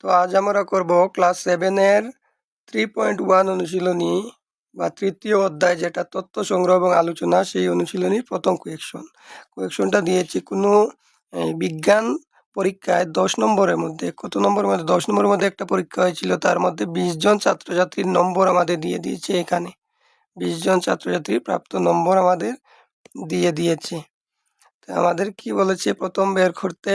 তো আজ আমরা করব ক্লাস 7 এর 3.1 অনুশীলনী বা তৃতীয় অধ্যায়, যেটা তথ্য সংগ্রহ এবং আলোচনা। সেই অনুশীলনীর প্রথম কোয়েকশনটা দিয়েছি কোনো বিজ্ঞান পরীক্ষায় 10 নম্বরের মধ্যে, কত নম্বরের মধ্যে, 10 নম্বরের মধ্যে একটা পরীক্ষা হয়েছিল, তার মধ্যে 20 জন ছাত্রছাত্রীর নম্বর আমাদের দিয়ে দিয়েছে। এখানে 20 জন ছাত্রছাত্রীর প্রাপ্ত নম্বর আমাদের দিয়ে দিয়েছে। তো আমাদের কি বলেছে, প্রথম বের করতে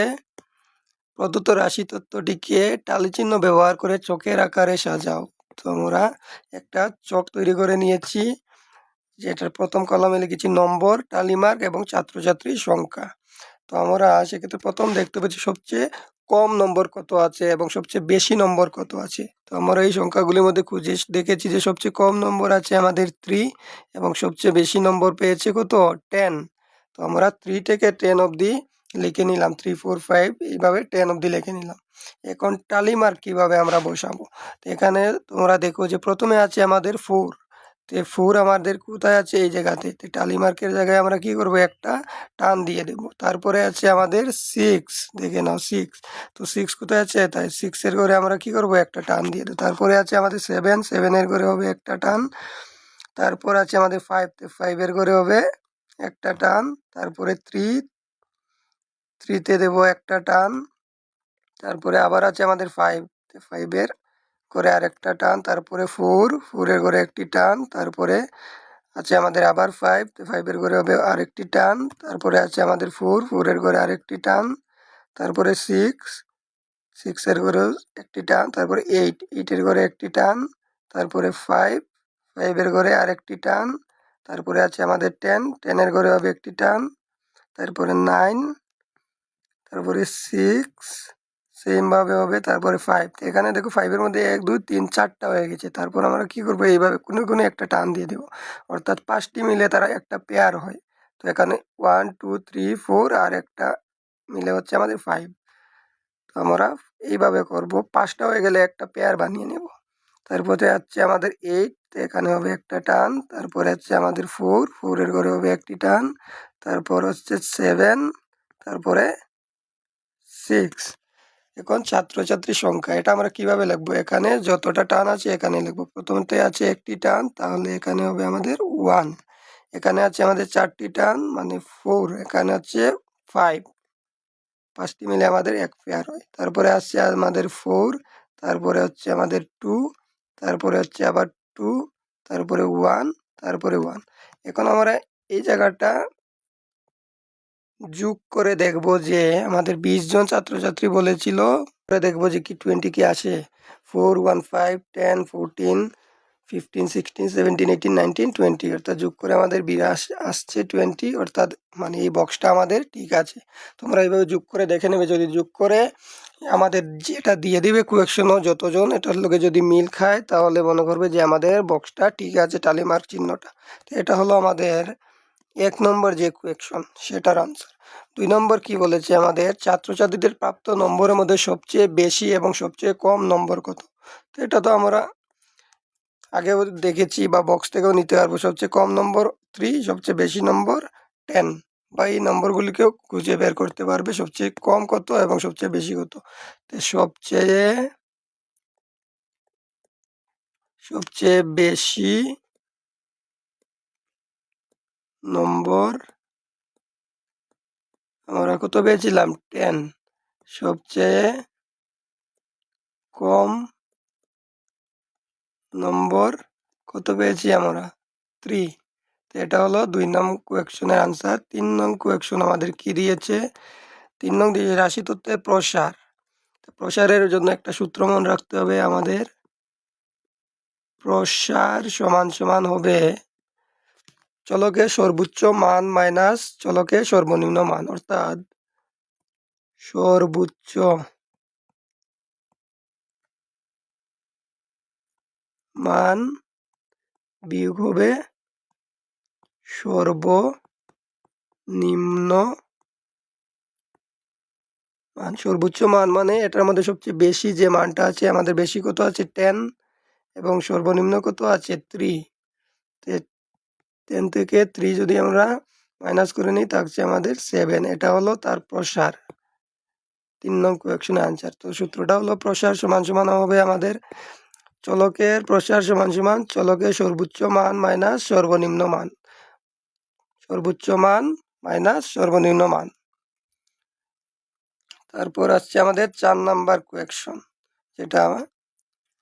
প্রদত্ত রাশি তত্ত্বটিকে টালিচিহ্ন ব্যবহার করে চকের আকারে সাজাও। তো আমরা একটা চক তৈরি করে নিয়েছি, যেটার প্রথম কলামে লিখেছি নম্বর, টালিমার্ক এবং ছাত্রছাত্রীর সংখ্যা। তো আমরা সেক্ষেত্রে প্রথম দেখতে পাচ্ছি সবচেয়ে কম নম্বর কত আছে এবং সবচেয়ে বেশি নম্বর কত আছে। তো আমরা এই সংখ্যাগুলির মধ্যে খুঁজে দেখেছি যে সবচেয়ে কম নম্বর আছে আমাদের 3 এবং সবচেয়ে বেশি নম্বর পেয়েছে কত, 10। তো আমরা 3 থেকে 10 অবধি লিখে নিলাম, 3 4 5 এইভাবে 10 অবধি লিখে নিলাম। এখন টালিমার্ক কিভাবে আমরা বসাবো, তো এখানে তোমরা দেখো যে প্রথমে আছে আমাদের 4। তো 4 আমাদের কোথায় আছে, এই জায়গাতে। তো টালিমার্কের জায়গায় আমরা কি করব, একটা টান দিয়ে দেব। তারপরে আছে আমাদের 6, দেখে নাও 6। তো 6 কোথায় আছে, তাই 6 এর ঘরে আমরা কি করব, একটা টান দিয়ে দেব। তারপরে আছে আমাদের 7, 7 এর ঘরে হবে একটা টান। তারপর আছে আমাদের 5, 5 এর ঘরে হবে একটা টান। তারপরে 3, 3 তে দেব একটা টান। তারপরে আবার আছে আমাদের 5, 5 এর করে আরেকটা টান। তারপরে 4, 4 এর ঘরে একটি টান। তারপরে আছে আমাদের আবার 5, 5 এর ঘরে হবে আরেকটি টান। তারপরে আছে আমাদের 4, 4 এর ঘরে আরেকটি টান। তারপরে 6, 6 এর ঘরেও একটি টান। তারপরে 8, 8 এর ঘরে একটি টান। তারপরে 5, 5 এর ঘরে আরেকটি টান। তারপরে আছে আমাদের 10, 10 এর ঘরে হবে একটি টান। তারপরে 9, তারপরে 6, সেম ভাবে হবে। তারপরে 5, এখানে দেখো 5 এর মধ্যে 1 2 3 4টা হয়ে গেছে। তারপর আমরা কি করব, এইভাবে কোনো কোনো একটা টান দিয়ে দেব, অর্থাৎ 5টি মিলে তারা একটা পেয়ার হয়। তো এখানে 1 2 3 4 আর একটা মিলে হচ্ছে আমাদের 5। তো আমরা এইভাবে করব, 5টা হয়ে গেলে একটা পেয়ার বানিয়ে নেব। তারপরে হচ্ছে আমাদের 8, তো এখানে হবে একটা টান। তারপরে হচ্ছে আমাদের 4, 4 এর ঘরে হবে একটি টান। তারপর হচ্ছে 7, তারপরে 6। এখন ছাত্রছাত্রীর সংখ্যা, এটা আমরা কিভাবে লিখবো, এখানে যতটা টান আছে এখানে লিখবো। প্রথমতে আছে একটি টান, তাহলে এখানে হবে আমাদের 1। এখানে আছে আমাদের 4টি টান মানে 4। এখানে আছে 5, 5টি মিলে আমাদের এক পেয়ার হয়। তারপরে আসছে আমাদের 4, তারপরে হচ্ছে আমাদের 2, তারপরে হচ্ছে আবার 2, তারপরে 1, তারপরে 1। এখন আমরা এই জায়গাটা যোগ করে দেখব যে আমাদের 20 জন ছাত্রছাত্রী বলেছিল, করে দেখব যে কি 20 কি আসে। 4 1 5 10 14 15 16 17 18 19 20, অর্থাৎ যোগ করে আমাদের 20 আসছে 20, অর্থাৎ মানে এই বক্সটা আমাদের ঠিক আছে। তোমরা এইভাবে যোগ করে দেখে নেবে, যদি যোগ করে আমাদের যেটা দিয়ে দিবে কোয়েকশনও যতজন, এটার লোকে যদি মিল খায় তাহলে মনে করবে যে আমাদের বক্সটা ঠিক আছে, টালি মার্ক চিহ্নটা। তো এটা হলো আমাদের 1 নম্বর যে কোয়েকশন, সেটার আনসার। 2 নম্বর কি বলেছে, আমাদের ছাত্রছাত্রীদের প্রাপ্ত নম্বরের মধ্যে সবচেয়ে বেশি এবং সবচেয়ে কম নম্বর কত। তো এটা তো আমরা আগেও দেখেছি বা বক্স থেকেও নিতে পারবো। সবচেয়ে কম নম্বর 3, সবচেয়ে বেশি নম্বর 10, বা এই নম্বরগুলিকেও খুঁজে বের করতে পারবে সবচেয়ে কম কত এবং সবচেয়ে বেশি কত। তো সবচেয়ে বেশি নম্বর আমরা কত পেয়েছিলাম, 10। সবচেয়ে কম নম্বর কত পেয়েছি আমরা, 3। তো এটা হলো 2 নং কোয়েকশনের আনসার। 3 নং কোয়েকশন আমাদের কি দিয়েছে, 3 নং দিয়ে রাশি তত্ত্বের প্রসার। তো প্রসারের জন্য একটা সূত্র মনে রাখতে হবে আমাদের, প্রসার সমান সমান হবে চলকের সর্বোচ্চ মান মাইনাস চলকের সর্বনিম্ন মান, অর্থাৎ সর্বোচ্চ মান বিয়োগ হবে সর্বনিম্ন মান। সর্বোচ্চ মান মানে এটার মধ্যে সবচেয়ে বেশি যে মানটা আছে, আমাদের বেশি কত আছে 10 এবং সর্বনিম্ন কত আছে 3। 10 থেকে 3 যদি আমরা মাইনাস করে নিই, থাকছে আমাদের 7। এটা হলো তার প্রসার। 3 নং কোয়েকশনের আনসার। তো সূত্রটা হলো প্রসার সমান সমান হবে আমাদের চলকের প্রসার সমান সমান চলকের সর্বোচ্চ মান মাইনাস সর্বনিম্ন মান, সর্বোচ্চ মান মাইনাস সর্বনিম্ন মান। তারপর আসছে আমাদের 4 নাম্বার কোয়েকশন, যেটা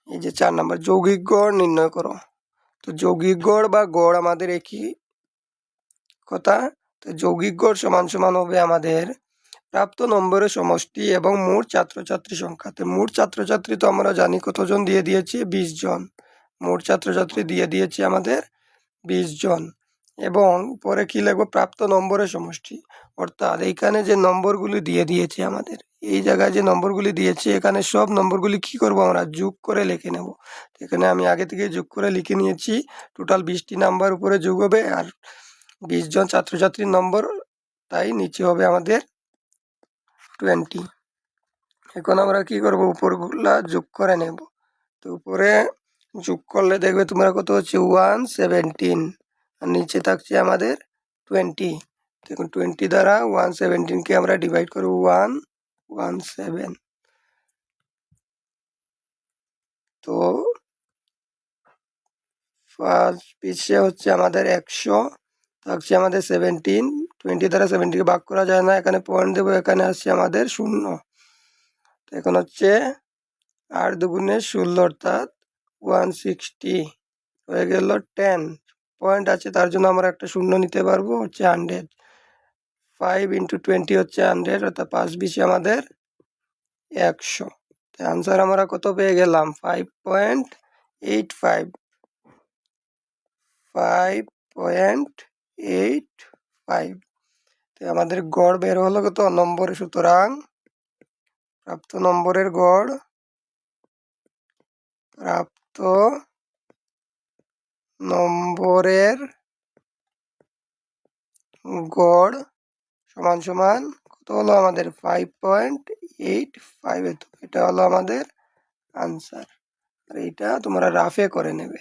এই যে 4 নাম্বার, যৌগিক গড় নির্ণয় করো। তো যৌগিক গড় বা গড় আমাদের একই কথা। তো যৌগিক গড় সমান সমান হবে আমাদের প্রাপ্ত নম্বরের সমষ্টি এবং মোট ছাত্রছাত্রী সংখ্যা। তো মোট ছাত্রছাত্রী তো আমরা জানি কতজন দিয়ে দিয়েছি, 20 জন। মোট ছাত্রছাত্রী দিয়ে দিয়েছি আমাদের 20 জন। এবং পরে কি লিখবো, প্রাপ্ত নম্বরের সমষ্টি। অর্থাৎ এইখানে যে নম্বরগুলি দিয়ে দিয়েছে আমাদের, এই জায়গায় যে নম্বরগুলি দিয়েছে, এখানে সব নম্বরগুলি কি করব, আমরা যোগ করে লিখে নেব। এখানে আমি আগে থেকে যোগ করে লিখে নিয়েছি। টোটাল 20টি নাম্বার উপরে যোগ হবে আর 20 জন ছাত্রছাত্রীর নম্বর, তাই নিচে হবে আমাদের 20। এখন আমরা কি করব, উপরগুলা যোগ করে নেব। তো উপরে যোগ করলে দেখবে তোমরা কত হচ্ছে 117, আর নিচে থাকছে আমাদের 20। দেখুন 20 দ্বারা 117কে আমরা ডিভাইড করব 117। তো ফার্স্ট পিছে হচ্ছে আমাদের 100, থাকছে আমাদের 17। 20 দ্বারা 70কে ভাগ করা যায় না, এখানে পয়েন্ট দেবো, এখানে আসছে আমাদের 0। তো এখন হচ্ছে 8 দুগুণে 16 অর্থাৎ 160 হয়ে গেল 10 পয়েন্ট আছে, তার জন্য আমরা একটা শূন্য নিতে পারবো, হচ্ছে 100। 5 × 20 হচ্ছে 100, অর্থাৎ 5 বিশে আমাদের 100। আনসার আমরা কত পেয়ে গেলাম, 5.85। 5.85। তো আমাদের গড় বের হলো কত নম্বরে, সুতরাং প্রাপ্ত নম্বরের গড়, প্রাপ্ত নম্বরের গড় সমান সমান কত হলো আমাদের 5.85। এটা হলো আমাদের আনসার। আর এটা তোমরা রাফে করে নেবে।